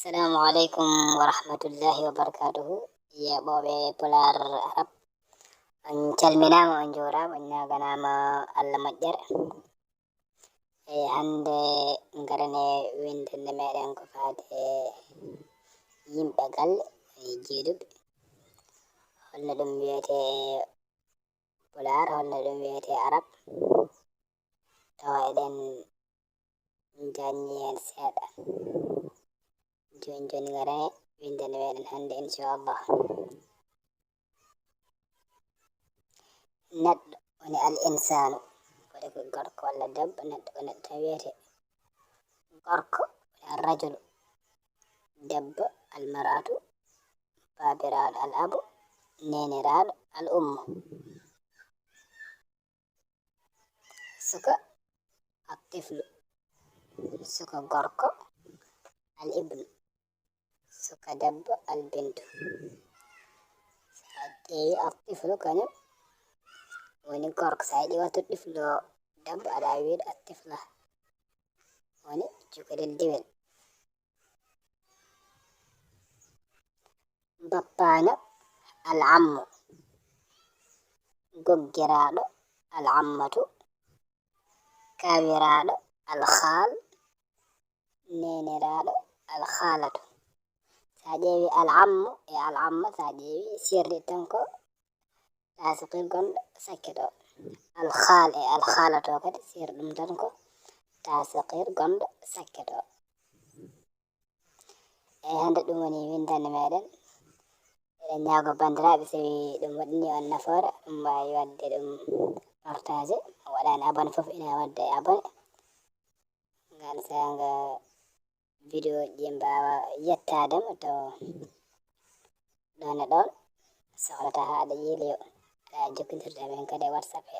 السلام عليكم ورحمة الله وبركاته. يا بابي بولار عرب أن كلمنا وأنجورا ونجانا ما الله مجر عند نقرني وين تندمرين كفاد يمبقل يجيدب هلنا دميتي بولار هلنا دميتي عرب توائدن جانيين سيادة جون جون غراني وين تندمرين هند إن شاء الله ند وني الإنسان ولك قرق ولا دب ند ونتويته قرق الرجل دب المرأة بابرال الأب نينرال الأم سكا الطفل سكا قرق الابن سكا دب البنت الطفل كان وني قرق سعيدي وتطفل دب على عويد الطفلة وني جوكر الدول بطانة العم قجراد العمة كابراد الخال نينراد الخالة ساديوي العم يا العمة ساديوي سيري تنكو تاسقي قند سكتو الخال يا الخالة وكذا سير دمتنكو تاسقي قند سكتو هندد دموني من تنميرن ñaago bandiraɓe so wi ɗum waɗini on nafoore mbawi wadde ɗum partage waɗani abone foof ina wadda abone ngam sanga vidéo ji mbawa yettadema to ɗon e ɗon sohlata haɗa yiiloyo aɗa jokkodirta men kadi WhatsApp he